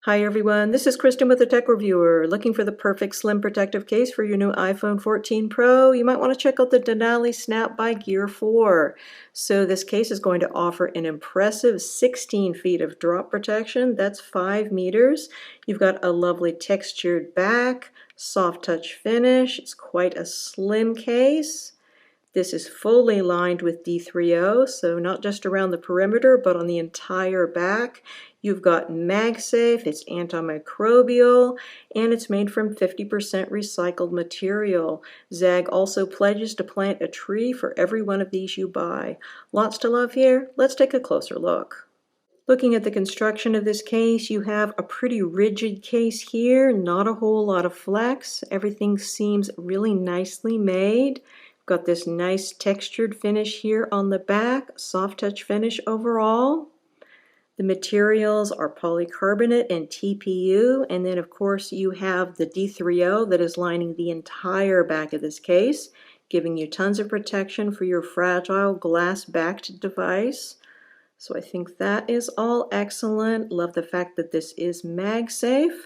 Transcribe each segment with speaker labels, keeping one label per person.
Speaker 1: Hi everyone, this is Kristen with the Tech Reviewer. Looking for the perfect slim protective case for your new iPhone 14 Pro? You might want to check out the Denali Snap by Gear4. So this case is going to offer an impressive 16 feet of drop protection. That's 5 meters. You've got a lovely textured back, soft touch finish. It's quite a slim case. This is fully lined with D3O, so not just around the perimeter, but on the entire back. You've got MagSafe, it's antimicrobial, and it's made from 50% recycled material. ZAGG also pledges to plant a tree for every one of these you buy. Lots to love here. Let's take a closer look. Looking at the construction of this case, you have a pretty rigid case here, not a whole lot of flex. Everything seems really nicely made. Got this nice textured finish here on the back, soft touch finish overall. The materials are polycarbonate and TPU, and then of course you have the D3O that is lining the entire back of this case, giving you tons of protection for your fragile glass-backed device. So I think that is all excellent. Love the fact that this is MagSafe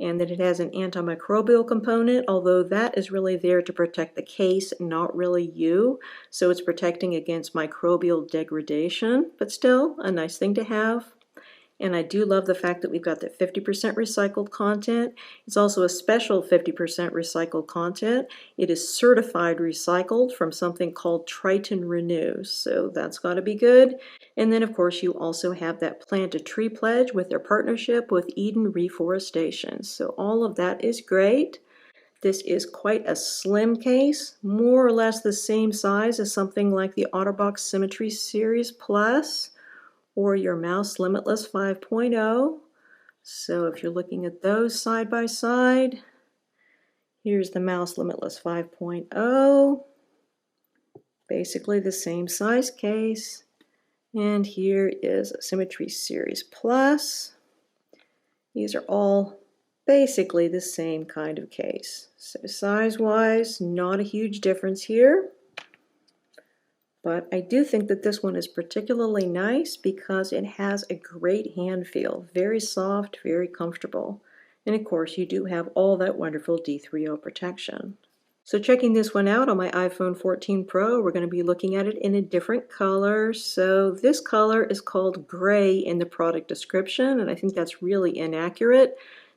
Speaker 1: and that it has an antimicrobial component, although that is really there to protect the case, not really you. So it's protecting against microbial degradation, but still a nice thing to have. And I do love the fact that we've got that 50% recycled content. It's also a special 50% recycled content. It is certified recycled from something called Tritan Renew, so that's got to be good. And then of course you also have that plant a tree pledge with their partnership with Eden Reforestation. So all of that is great. This is quite a slim case, more or less the same size as something like the OtterBox Symmetry Series Plus or your Mous Limitless 5.0. So if you're looking at those side by side, here's the Mous Limitless 5.0, basically the same size case. And here is a Symmetry Series Plus. These are all basically the same kind of case. So size-wise, not a huge difference here. But I do think that this one is particularly nice because it has a great hand feel. Very soft, very comfortable. And of course, you do have all that wonderful D3O protection. So checking this one out on my iPhone 14 Pro, we're going to be looking at it in a different color. So this color is called gray in the product description, and I think that's really inaccurate.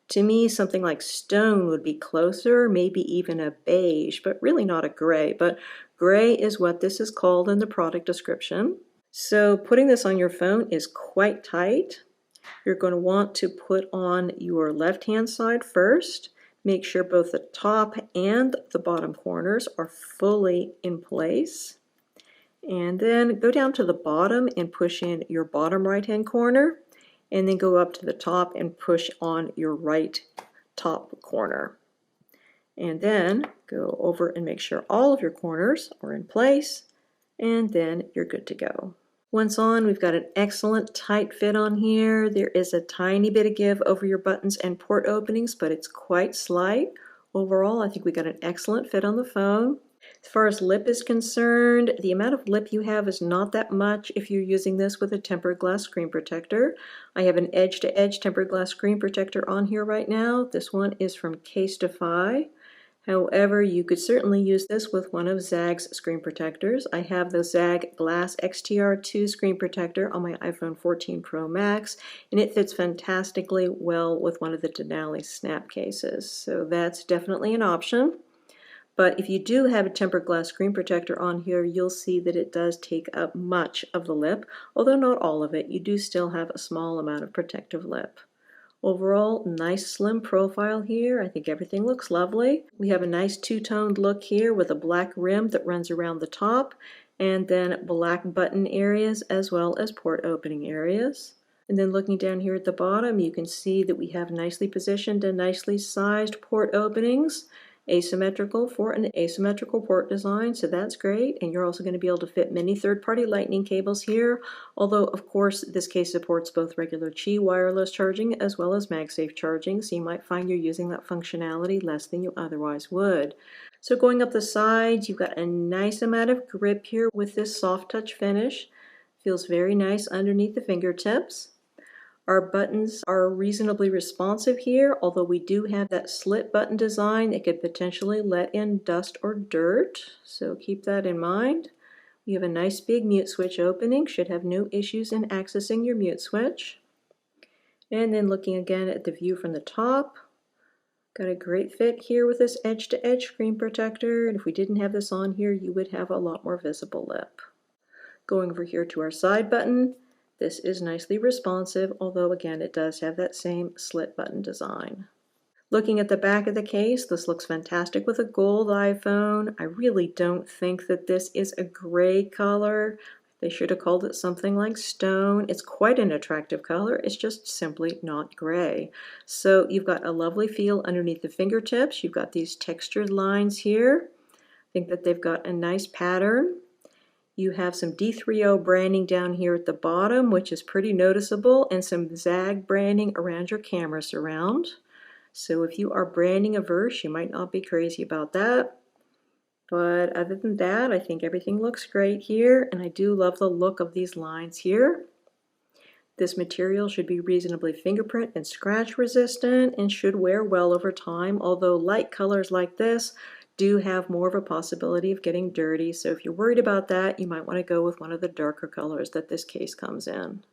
Speaker 1: To me, something like stone would be closer, maybe even a beige, but really not a gray. But gray is what this is called in the product description. So putting this on your phone is quite tight. You're going to want to put on your left-hand side first. Make sure both the top and the bottom corners are fully in place. And then go down to the bottom and push in your bottom right-hand corner. And then go up to the top and push on your right top corner. And then go over and make sure all of your corners are in place, and then you're good to go. Once on, we've got an excellent tight fit on here. There is a tiny bit of give over your buttons and port openings, but it's quite slight. Overall, I think we got an excellent fit on the phone. As far as lip is concerned, the amount of lip you have is not that much if you're using this with a tempered glass screen protector. I have an edge-to-edge tempered glass screen protector on here right now. This one is from Casetify. However, you could certainly use this with one of ZAGG's screen protectors. I have the ZAGG Glass XTR2 screen protector on my iPhone 14 Pro Max, and it fits fantastically well with one of the Denali Snap cases. So that's definitely an option. But if you do have a tempered glass screen protector on here, you'll see that it does take up much of the lip, although not all of it. You do still have a small amount of protective lip. Overall, nice slim profile here. I think everything looks lovely. We have a nice two-toned look here with a black rim that runs around the top, and then black button areas as well as port opening areas. And then looking down here at the bottom, you can see that we have nicely positioned and nicely sized port openings. Asymmetrical for an asymmetrical port design, so that's great. And you're also going to be able to fit many third-party lightning cables here, although of course this case supports both regular Qi wireless charging as well as MagSafe charging, so you might find you're using that functionality less than you otherwise would. So going up the sides, you've got a nice amount of grip here with this soft touch finish. Feels very nice underneath the fingertips. Our buttons are reasonably responsive here, although we do have that slit button design that could potentially let in dust or dirt, so keep that in mind. We have a nice big mute switch opening, should have no issues in accessing your mute switch. And then looking again at the view from the top, got a great fit here with this edge-to-edge screen protector, and if we didn't have this on here, you would have a lot more visible lip. Going over here to our side button, this is nicely responsive, although again it does have that same slit button design. Looking at the back of the case, this looks fantastic with a gold iPhone. I really don't think that this is a gray color. They should have called it something like stone. It's quite an attractive color. It's just simply not gray. So you've got a lovely feel underneath the fingertips. You've got these textured lines here. I think that they've got a nice pattern. You have some D3O branding down here at the bottom, which is pretty noticeable, and some ZAGG branding around your camera surround. So if you are branding averse, you might not be crazy about that. But other than that, I think everything looks great here, and I do love the look of these lines here. This material should be reasonably fingerprint and scratch resistant and should wear well over time, although light colors like this do have more of a possibility of getting dirty, so if you're worried about that, you might want to go with one of the darker colors that this case comes in.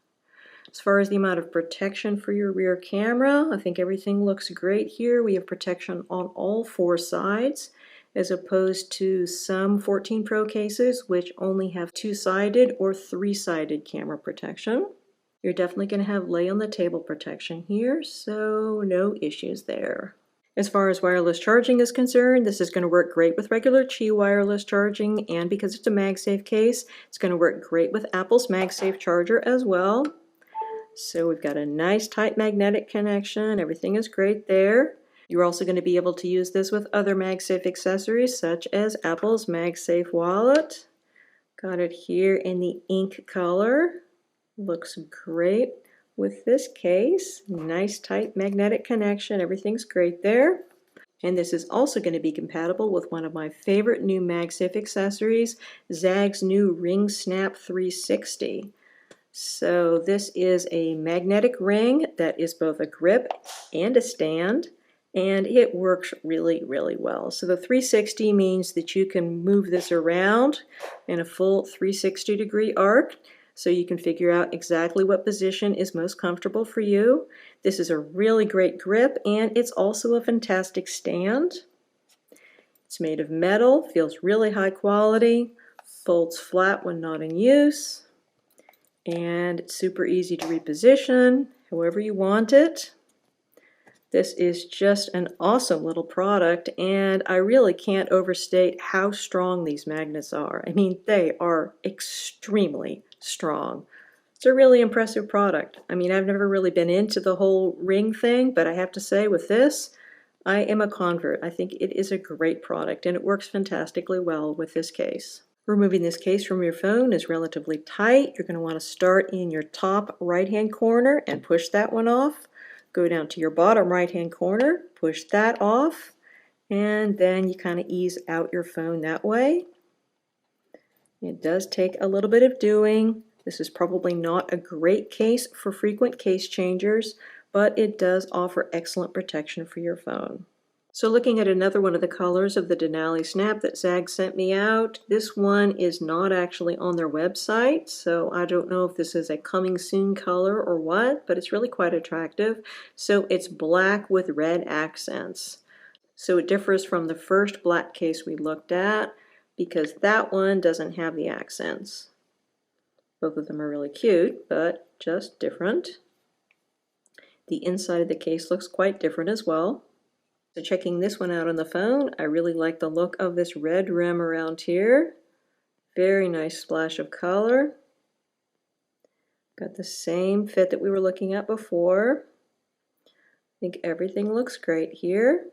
Speaker 1: As far as the amount of protection for your rear camera, I think everything looks great here. We have protection on all four sides, as opposed to some 14 Pro cases which only have two-sided or three-sided camera protection. You're definitely going to have lay on the table protection here, so no issues there. As far as wireless charging is concerned, this is going to work great with regular Qi wireless charging, and because it's a MagSafe case, it's going to work great with Apple's MagSafe charger as well. So we've got a nice tight magnetic connection, everything is great there. You're also going to be able to use this with other MagSafe accessories such as Apple's MagSafe wallet. Got it here in the ink color, looks great. With this case, nice tight magnetic connection, everything's great there. And this is also going to be compatible with one of my favorite new MagSafe accessories, ZAGG's new Ring Snap 360. So this is a magnetic ring that is both a grip and a stand, and it works really, really well. So the 360 means that you can move this around in a full 360-degree arc, so you can figure out exactly what position is most comfortable for you. This is a really great grip, and it's also a fantastic stand. It's made of metal, feels really high quality, folds flat when not in use, and it's super easy to reposition however you want it. This is just an awesome little product, and I really can't overstate how strong these magnets are. I mean, they are extremely strong. It's a really impressive product. I mean, I've never really been into the whole ring thing, but I have to say with this, I am a convert. I think it is a great product, and it works fantastically well with this case. Removing this case from your phone is relatively tight. You're going to want to start in your top right-hand corner and push that one off. Go down to your bottom right-hand corner, push that off, and then you kind of ease out your phone that way. It does take a little bit of doing. This is probably not a great case for frequent case changers, but it does offer excellent protection for your phone. So looking at another one of the colors of the Denali Snap that ZAGG sent me out, this one is not actually on their website, so I don't know if this is a coming soon color or what, but it's really quite attractive. So it's black with red accents. So it differs from the first black case we looked at because that one doesn't have the accents. Both of them are really cute, but just different. The inside of the case looks quite different as well. So checking this one out on the phone, I really like the look of this red rim around here. Very nice splash of color. Got the same fit that we were looking at before. I think everything looks great here.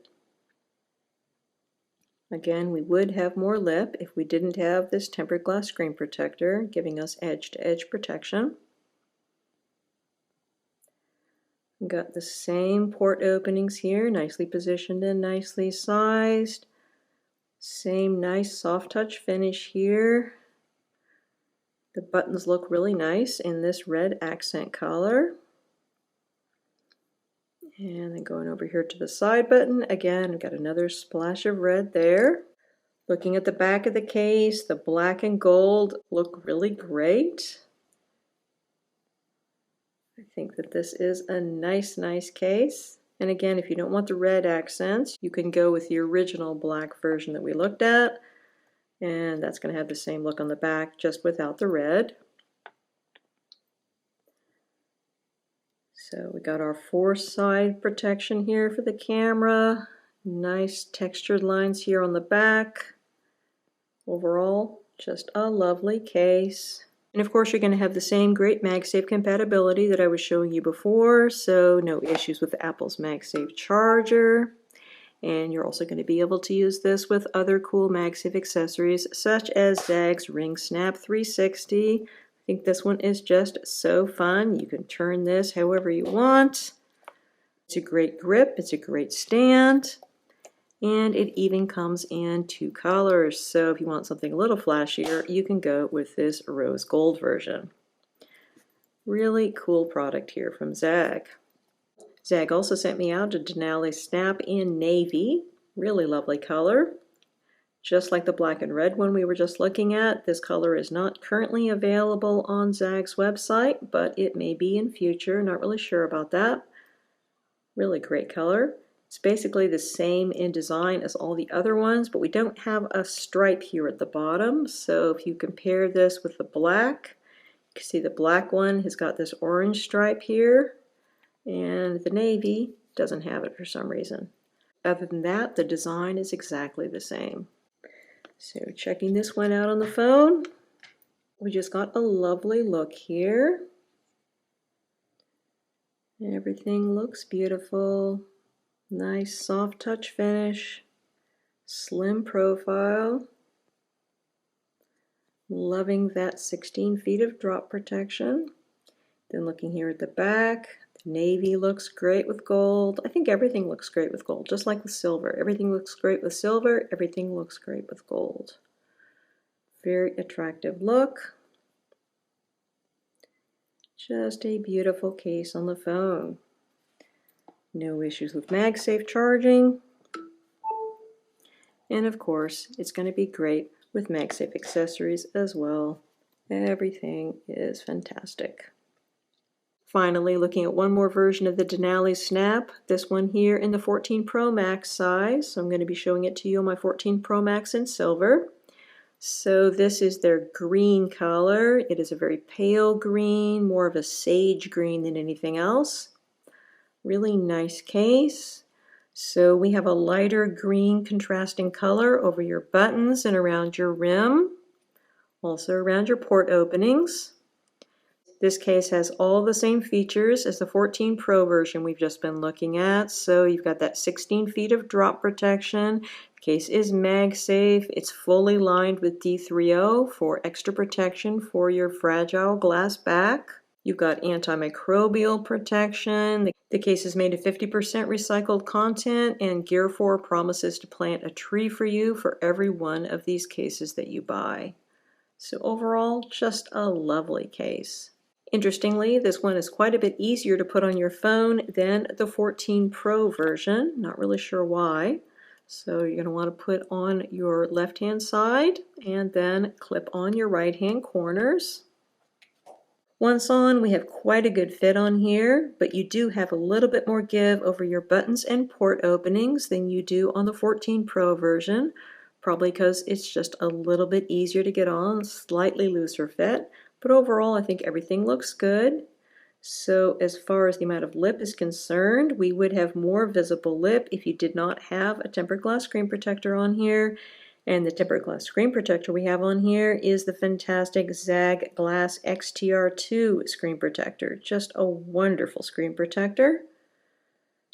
Speaker 1: Again, we would have more lip if we didn't have this tempered glass screen protector, giving us edge-to-edge protection. Got the same port openings here, nicely positioned and nicely sized. Same nice soft touch finish here. The buttons look really nice in this red accent color. And then going over here to the side button, again, I've got another splash of red there. Looking at the back of the case, the black and gold look really great. I think that this is a nice case. And again, if you don't want the red accents, you can go with the original black version that we looked at. And that's going to have the same look on the back, just without the red. So we got our 4-side protection here for the camera. Nice textured lines here on the back. Overall, just a lovely case. And of course, you're going to have the same great MagSafe compatibility that I was showing you before, so no issues with Apple's MagSafe charger. And you're also going to be able to use this with other cool MagSafe accessories, such as ZAGG's Ring Snap 360. I think this one is just so fun. You can turn this however you want. It's a great grip, it's a great stand. And it even comes in 2 colors, so if you want something a little flashier, you can go with this rose gold version. Really cool product here from ZAGG. ZAGG also sent me out a Denali Snap in navy. Really lovely color. Just like the black and red one we were just looking at, this color is not currently available on ZAGG's website, but it may be in future. Not really sure about that. Really great color. It's basically the same in design as all the other ones, but we don't have a stripe here at the bottom. So if you compare this with the black, you can see the black one has got this orange stripe here, and the navy doesn't have it for some reason. Other than that, the design is exactly the same. So checking this one out on the phone, we just got a lovely look here. Everything looks beautiful. Nice soft touch finish, slim profile. Loving that 16 feet of drop protection. Then looking here at the back, the navy looks great with gold. I think everything looks great with gold, just like with silver. Everything looks great with silver, everything looks great with gold. Very attractive look. Just a beautiful case on the phone. No issues with MagSafe charging. And of course, it's going to be great with MagSafe accessories as well. Everything is fantastic. Finally, looking at one more version of the Denali Snap, this one here in the 14 Pro Max size. So I'm going to be showing it to you on my 14 Pro Max in silver. So this is their green color. It is a very pale green, more of a sage green than anything else. Really nice case. So we have a lighter green contrasting color over your buttons and around your rim, also around your port openings. This case has all the same features as the 14 Pro version we've just been looking at. So you've got that 16 feet of drop protection. The case is MagSafe. It's fully lined with D3O for extra protection for your fragile glass back. You've got antimicrobial protection. The case is made of 50% recycled content, and Gear4 promises to plant a tree for you for every one of these cases that you buy. So overall, just a lovely case. Interestingly, this one is quite a bit easier to put on your phone than the 14 Pro version. Not really sure why. So you're going to want to put on your left-hand side and then clip on your right-hand corners. Once on, we have quite a good fit on here, but you do have a little bit more give over your buttons and port openings than you do on the 14 Pro version, probably because it's just a little bit easier to get on, slightly looser fit, but overall I think everything looks good. So as far as the amount of lip is concerned, we would have more visible lip if you did not have a tempered glass screen protector on here. And the tempered glass screen protector we have on here is the fantastic ZAGG Glass XTR2 screen protector. Just a wonderful screen protector.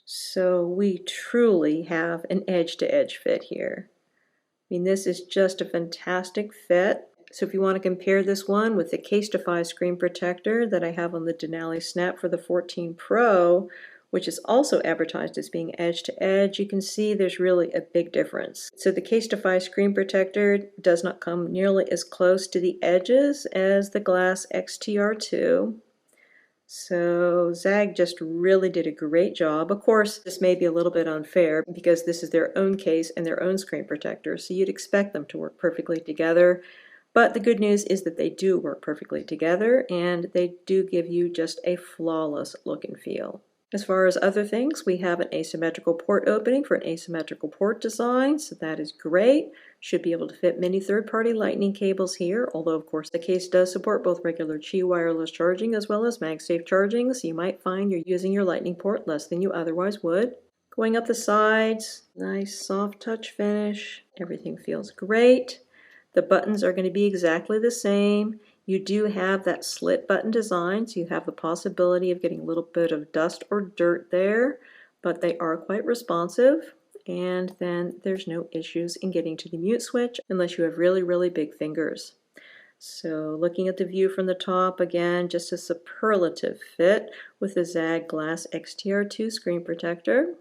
Speaker 1: So we truly have an edge-to-edge fit here. I mean, this is just a fantastic fit. So if you want to compare this one with the Casetify screen protector that I have on the Denali Snap for the 14 Pro, which is also advertised as being edge to edge, you can see there's really a big difference. So the Casetify screen protector does not come nearly as close to the edges as the Glass XTR2. So ZAGG just really did a great job. Of course, this may be a little bit unfair because this is their own case and their own screen protector, so you'd expect them to work perfectly together. But the good news is that they do work perfectly together, and they do give you just a flawless look and feel. As far as other things, we have an asymmetrical port opening for an asymmetrical port design, so that is great. Should be able to fit many third-party lightning cables here, although of course the case does support both regular Qi wireless charging as well as MagSafe charging, so you might find you're using your lightning port less than you otherwise would. Going up the sides, nice soft touch finish. Everything feels great. The buttons are going to be exactly the same. You do have that slit button design, so you have the possibility of getting a little bit of dust or dirt there, but they are quite responsive. And then there's no issues in getting to the mute switch unless you have really, really big fingers. So looking at the view from the top, again, just a superlative fit with the ZAGG Glass XTR2 screen protector.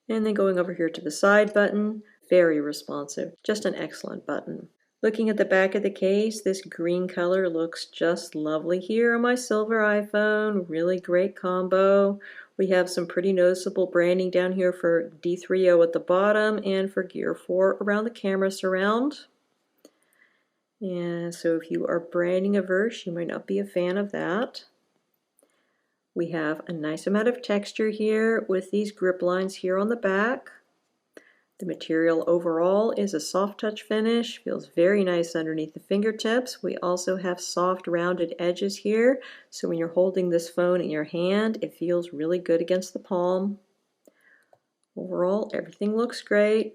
Speaker 1: And then going over here to the side button, very responsive, just an excellent button. Looking at the back of the case, this green color looks just lovely here on my silver iPhone. Really great combo. We have some pretty noticeable branding down here for D3O at the bottom and for Gear 4 around the camera surround. And so if you are branding averse, you might not be a fan of that. We have a nice amount of texture here with these grip lines here on the back. The material overall is a soft touch finish, feels very nice underneath the fingertips. We also have soft rounded edges here, so when you're holding this phone in your hand, it feels really good against the palm. Overall, everything looks great.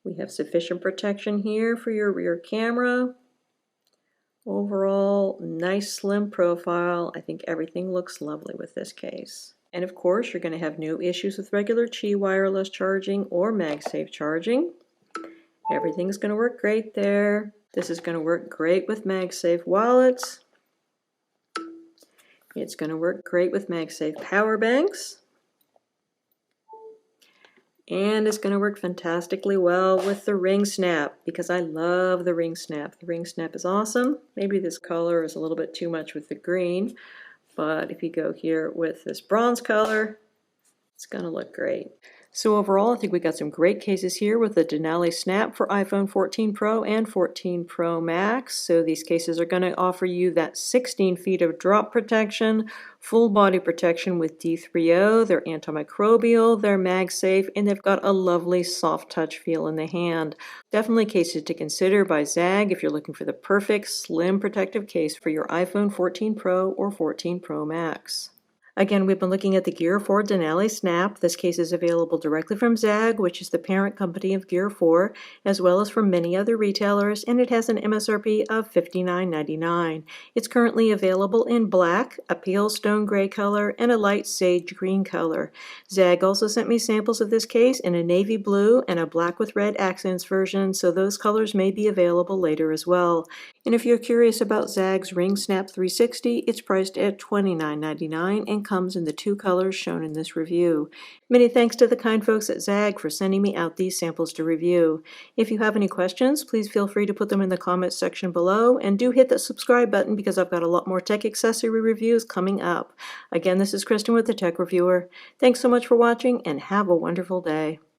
Speaker 1: We have sufficient protection here for your rear camera. Overall, nice slim profile. I think everything looks lovely with this case. And of course, you're going to have no issues with regular Qi wireless charging or MagSafe charging. Everything's going to work great there. This is going to work great with MagSafe wallets. It's going to work great with MagSafe power banks. And it's going to work fantastically well with the ring snap because I love the ring snap. The ring snap is awesome. Maybe this color is a little bit too much with the green. But if you go here with this bronze color, it's going to look great. So overall, I think we got some great cases here with the Denali Snap for iPhone 14 Pro and 14 Pro Max. So these cases are going to offer you that 16 feet of drop protection, full body protection with D3O, they're antimicrobial, they're MagSafe, and they've got a lovely soft touch feel in the hand. Definitely cases to consider by ZAGG if you're looking for the perfect slim protective case for your iPhone 14 Pro or 14 Pro Max. Again, we've been looking at the Gear4 Denali Snap. This case is available directly from ZAGG, which is the parent company of Gear4, as well as from many other retailers, and it has an MSRP of $59.99. It's currently available in black, a pale stone gray color, and a light sage green color. ZAGG also sent me samples of this case in a navy blue and a black with red accents version, so those colors may be available later as well. And if you're curious about ZAGG's Ring Snap 360, it's priced at $29.99 and comes in the two colors shown in this review. Many thanks to the kind folks at ZAGG for sending me out these samples to review. If you have any questions, please feel free to put them in the comments section below, and do hit that subscribe button because I've got a lot more tech accessory reviews coming up. Again, this is Kristen with the Tech Reviewer. Thanks so much for watching, and have a wonderful day.